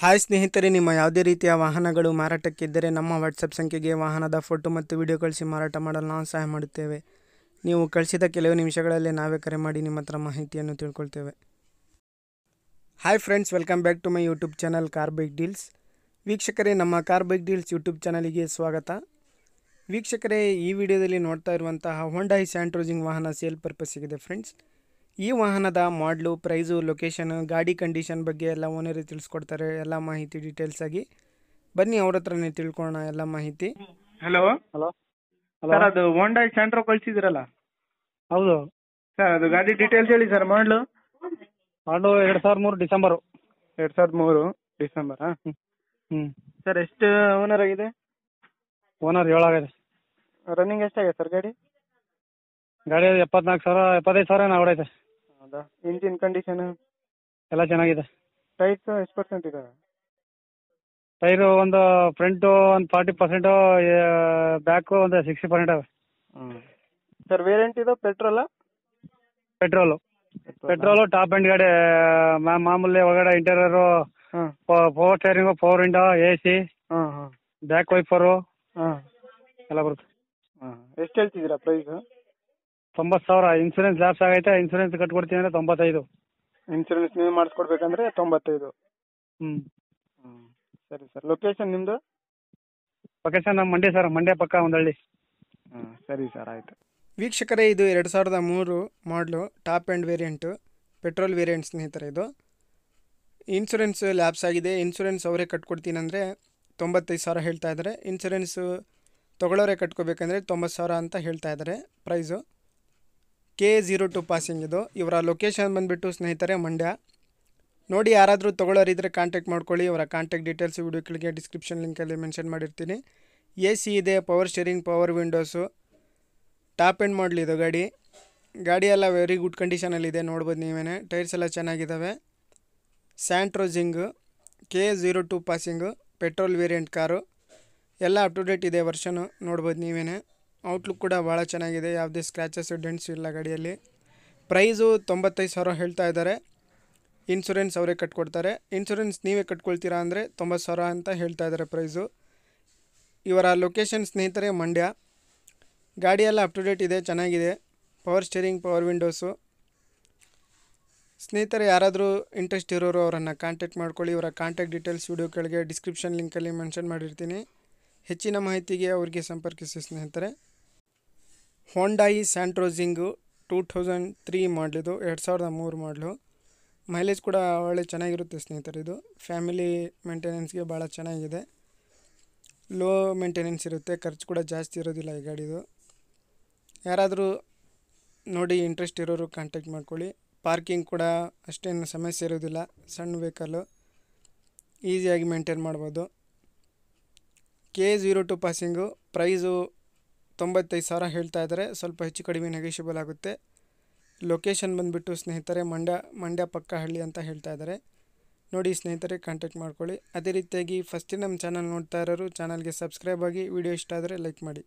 Hi ಸ್ನೇಹಿತರೆ, ನಿಮ್ಮ ಯಾವುದೇ ರೀತಿಯ ವಾಹನಗಳು ಮಾರಾಟಕ್ಕಿದ್ದರೆ ನಮ್ಮ ವಾಟ್ಸಪ್ ಸಂಖ್ಯೆಗೆ ವಾಹನದ ಫೋಟೋ ಮತ್ತು ವಿಡಿಯೋ ಕಳಿಸಿ ಮಾರಾಟ ಮಾಡಲು ನಾವು ಸಹಾಯ ಮಾಡುತ್ತೇವೆ. ನೀವು ಕಳಿಸಿದ ಕೆಲವು ನಿಮಿಷಗಳಲ್ಲೇ ನಾವೇ ಕರೆ ಮಾಡಿ ನಿಮ್ಮ ಹತ್ರ ಮಾಹಿತಿಯನ್ನು ತಿಳ್ಕೊಳ್ತೇವೆ. Hi friends, welcome back to my YouTube channel car bike deals. ವೀಕ್ಷಕರೇ, ನಮ್ಮ ಕಾರ್ ಬೈಕ್ ಡೀಲ್ಸ್ ಯೂಟ್ಯೂಬ್ ಚಾನಲಿಗೆ ಸ್ವಾಗತ. ವೀಕ್ಷಕರೇ, ಈ ವಿಡಿಯೋದಲ್ಲಿ ನೋಡ್ತಾ ಇರುವಂತಹ ಹೊಂಡಾಯಿ ಸ್ಯಾಂಟ್ರೋಜಿಂಗ್ ವಾಹನ ಸೇಲ್ ಪರ್ಪಸ್ಸಿಗಿದೆ ಫ್ರೆಂಡ್ಸ್. ಈ ವಾಹನದ ಮಾಡಲು, ಪ್ರೈಸು, ಲೊಕೇಶನ್, ಗಾಡಿ ಕಂಡೀಷನ್ ಬಗ್ಗೆ ಎಲ್ಲ ಓನರೇ ತಿಳಿಸ್ಕೊಡ್ತಾರೆ. ಎಲ್ಲ ಮಾಹಿತಿ ಡೀಟೇಲ್ಸ್ ಆಗಿ ಬನ್ನಿ ಅವ್ರ ಹತ್ರನೇ ತಿಳ್ಕೊಳ್ಳೋಣ ಎಲ್ಲ ಮಾಹಿತಿ. ಹಲೋ ಹಲೋ ಸರ್, ಅದು ಹೋಂಡಾಯ್ ಸೆಂಟ್ರೋ ಕಳಿಸಿದ್ರಲ್ಲ ಹೌದು ಸರ್, ಅದು ಗಾಡಿ ಡೀಟೇಲ್ಸ್ ಹೇಳಿ ಸರ್. ಮಾಡಲು ಮಾಡು 2003 ಡಿಸೆಂಬರು. 2003 ಡಿಸೆಂಬರಾ? ಹ್ಞೂ ಸರ್, ಎಷ್ಟು ಓನರ್ ಆಗಿದೆ? ಓನರ್ 7 ಆಗಿದೆ. ರನ್ನಿಂಗ್ ಎಷ್ಟಾಗಿದೆ ಸರ್ ಗಾಡಿ? ಗಾಡಿ 75,000 ಏನೋ ಹೊಡೈತೆ. ಹೌದಾ? ಇಂಜಿನ್ ಕಂಡೀಷನ್ ಎಲ್ಲ ಚೆನ್ನಾಗಿದೆ. ಟೈರ್ಸ್ ಎಷ್ಟು ಪರ್ಸೆಂಟ್ ಇದಾವೆ? ಟೈರು ಒಂದು ಫ್ರಂಟು ಒಂದು 40%, ಬ್ಯಾಕು ಒಂದು 60% ಅವೆ. ಸರ್, ವೇರಿಯಂಟ್ ಇದು ಪೆಟ್ರೋಲಾ? ಪೆಟ್ರೋಲು ಟಾಪ್ ಎಂಡ್ ಗಾಡಿ. ಮಾಮೂಲಿ ಒಳಗಡೆ ಇಂಟೀರಿಯರು, ಹಾಂ power steering, power window, AC, ಹಾಂ ಹಾಂ ಬ್ಯಾಕ್ ವೈಫರು ಹಾಂ ಎಲ್ಲ ಬರುತ್ತೆ. ಹಾಂ ಎಷ್ಟು ಹೇಳ್ತಿದ್ದೀರಾ ಪ್ರೈಸು? 90,000. ಇನ್ಸೂರೆನ್ಸ್ ಲ್ಯಾಪ್ಸ್ ಆಗೈತೆ. ಇನ್ಸೂರೆನ್ಸ್ ಕಟ್ಕೊಡ್ತೀನಿ ಅಂದರೆ 95. ಇನ್ಸೂರೆನ್ಸ್ ನೀವು ಮಾಡಿಸ್ಕೊಡ್ಬೇಕಂದ್ರೆ 95. ಹ್ಞೂ ಸರಿ ಸರ್. ಲೊಕೇಶನ್ ನಿಮ್ಮದು? ಲೊಕೇಶನ್ ನಮ್ಮ ಮಂಡ್ಯ ಸರ್, ಮಂಡ್ಯ ಪಕ್ಕ ಒಂದು ಹಳ್ಳಿ. ಸರಿ ಸರ್, ಆಯಿತು. ವೀಕ್ಷಕರೇ, ಇದು 2003 ಮಾಡಲು, top end variant, petrol variant ಸ್ನೇಹಿತರೆ. ಇದು ಇನ್ಸೂರೆನ್ಸ್ ಲ್ಯಾಪ್ಸ್ ಆಗಿದೆ. ಇನ್ಸೂರೆನ್ಸ್ ಅವರೇ ಕಟ್ಕೊಡ್ತೀನಿ ಅಂದರೆ 95,000 ಹೇಳ್ತಾ ಇದ್ದಾರೆ. ಇನ್ಸೂರೆನ್ಸು ತೊಗೊಳ್ಳೋರೆ ಕಟ್ಕೋಬೇಕಂದ್ರೆ 90,000 ಅಂತ ಹೇಳ್ತಾ ಇದ್ದಾರೆ ಪ್ರೈಸು. K02 ಪಾಸಿಂಗ್ ಇದು. ಇವರ ಲೊಕೇಶನ್ ಬಂದುಬಿಟ್ಟು ಸ್ನೇಹಿತರೆ ಮಂಡ್ಯ. ನೋಡಿ, ಯಾರಾದರೂ ತೊಗೊಳ್ಳೋರಿದ್ದರೆ ಕಾಂಟ್ಯಾಕ್ಟ್ ಮಾಡ್ಕೊಳ್ಳಿ. ಇವರ ಕಾಂಟ್ಯಾಕ್ಟ್ ಡೀಟೇಲ್ಸ್ ವಿಡಿಯೋ ಕೆಳಗೆ ಡಿಸ್ಕ್ರಿಪ್ಷನ್ ಲಿಂಕಲ್ಲಿ ಮೆನ್ಷನ್ ಮಾಡಿರ್ತೀನಿ. AC ಇದೆ, power steering, power windows, top end model ಇದು ಗಾಡಿ. ಗಾಡಿ ಎಲ್ಲ ವೆರಿ ಗುಡ್ ಕಂಡೀಷನಲ್ಲಿದೆ, ನೋಡ್ಬೋದು ನೀವೇ. ಟೈರ್ಸ್ ಎಲ್ಲ ಚೆನ್ನಾಗಿದ್ದಾವೆ. ಸ್ಯಾಂಟ್ರೋಜಿಂಗು K02 passing, petrol variant car, ಎಲ್ಲ ಅಪ್ ಟು ಡೇಟ್ ಇದೆ ವರ್ಷನು, ನೋಡ್ಬೋದು ನೀವೇ. ಔಟ್ಲುಕ್ ಕೂಡ ಭಾಳ ಚೆನ್ನಾಗಿದೆ, ಯಾವುದೇ ಸ್ಕ್ರ್ಯಾಚಸ್ಸು, ಡೆಂಟ್ಸು ಇಲ್ಲ ಗಾಡಿಯಲ್ಲಿ. ಪ್ರೈಸು 95,000 ಹೇಳ್ತಾ ಇದ್ದಾರೆ. ಇನ್ಸೂರೆನ್ಸ್ ಅವರೇ ಕಟ್ಕೊಡ್ತಾರೆ. ಇನ್ಸೂರೆನ್ಸ್ ನೀವೇ ಕಟ್ಕೊಳ್ತೀರಾ ಅಂದರೆ 90,000 ಅಂತ ಹೇಳ್ತಾ ಇದ್ದಾರೆ ಪ್ರೈಸು. ಇವರ ಲೊಕೇಶನ್ ಸ್ನೇಹಿತರೆ ಮಂಡ್ಯ. ಗಾಡಿ ಎಲ್ಲ ಅಪ್ ಟು ಡೇಟ್ ಇದೆ, ಚೆನ್ನಾಗಿದೆ. Power steering, power windows. ಸ್ನೇಹಿತರೆ, ಯಾರಾದರೂ ಇಂಟ್ರೆಸ್ಟ್ ಇರೋರು ಅವರನ್ನು ಕಾಂಟ್ಯಾಕ್ಟ್ ಮಾಡ್ಕೊಳ್ಳಿ. ಇವರ ಕಾಂಟ್ಯಾಕ್ಟ್ ಡೀಟೇಲ್ಸ್ ವಿಡಿಯೋ ಕೆಳಗೆ ಡಿಸ್ಕ್ರಿಪ್ಷನ್ ಲಿಂಕಲ್ಲಿ ಮೆನ್ಷನ್ ಮಾಡಿರ್ತೀನಿ. ಹೆಚ್ಚಿನ ಮಾಹಿತಿಗೆ ಅವರಿಗೆ ಸಂಪರ್ಕಿಸಿ ಸ್ನೇಹಿತರೆ. ಹೊಂಡಾಯಿ ಸ್ಯಾಂಟ್ರೋಜಿಂಗು 2003 ಮಾಡಲಿದು, 2003 ಮಾಡಲು. ಮೈಲೇಜ್ ಕೂಡ ಒಳ್ಳೆ ಚೆನ್ನಾಗಿರುತ್ತೆ ಸ್ನೇಹಿತರೆ. ಇದು ಫ್ಯಾಮಿಲಿ ಮೇಂಟೆನೆನ್ಸ್ಗೆ ಭಾಳ ಚೆನ್ನಾಗಿದೆ. ಲೋ ಮೇಂಟೆನೆನ್ಸ್ ಇರುತ್ತೆ, ಖರ್ಚು ಕೂಡ ಜಾಸ್ತಿ ಇರೋದಿಲ್ಲ ಈ ಗಾಡಿದು. ಯಾರಾದರೂ ನೋಡಿ ಇಂಟ್ರೆಸ್ಟ್ ಇರೋರು ಕಾಂಟ್ಯಾಕ್ಟ್ ಮಾಡ್ಕೊಳ್ಳಿ. ಪಾರ್ಕಿಂಗ್ ಕೂಡ ಅಷ್ಟೇನು ಸಮಸ್ಯೆ ಇರೋದಿಲ್ಲ, ಸಣ್ಣ ವೆಹಿಕಲ್ಲು ಈಸಿಯಾಗಿ ಮೇಂಟೈನ್ ಮಾಡ್ಬೋದು. K02 ಪಾಸಿಂಗು, ಪ್ರೈಸು 95,000 ಹೇಳ್ತಾ ಇದ್ದಾರೆ. ಸ್ವಲ್ಪ ಹೆಚ್ಚು ಕಡಿಮೆ ನೆಗೋಷಿಯಬಲ್ ಆಗುತ್ತೆ. ಲೊಕೇಶನ್ ಬಂದುಬಿಟ್ಟು ಸ್ನೇಹಿತರೆ ಮಂಡ್ಯ ಪಕ್ಕ ಹಳ್ಳಿ ಅಂತ ಹೇಳ್ತಾ ಇದ್ದಾರೆ. ನೋಡಿ ಸ್ನೇಹಿತರೆ, ಕಾಂಟ್ಯಾಕ್ಟ್ ಮಾಡ್ಕೊಳ್ಳಿ. ಅದೇ ರೀತಿಯಾಗಿ ಫಸ್ಟ್ ನಮ್ಮ ಚಾನಲ್ ನೋಡ್ತಾ ಇರೋರು ಚಾನಲ್ಗೆ ಸಬ್ಸ್ಕ್ರೈಬ್ ಆಗಿ, ವಿಡಿಯೋ ಇಷ್ಟ ಆದರೆ ಲೈಕ್ ಮಾಡಿ.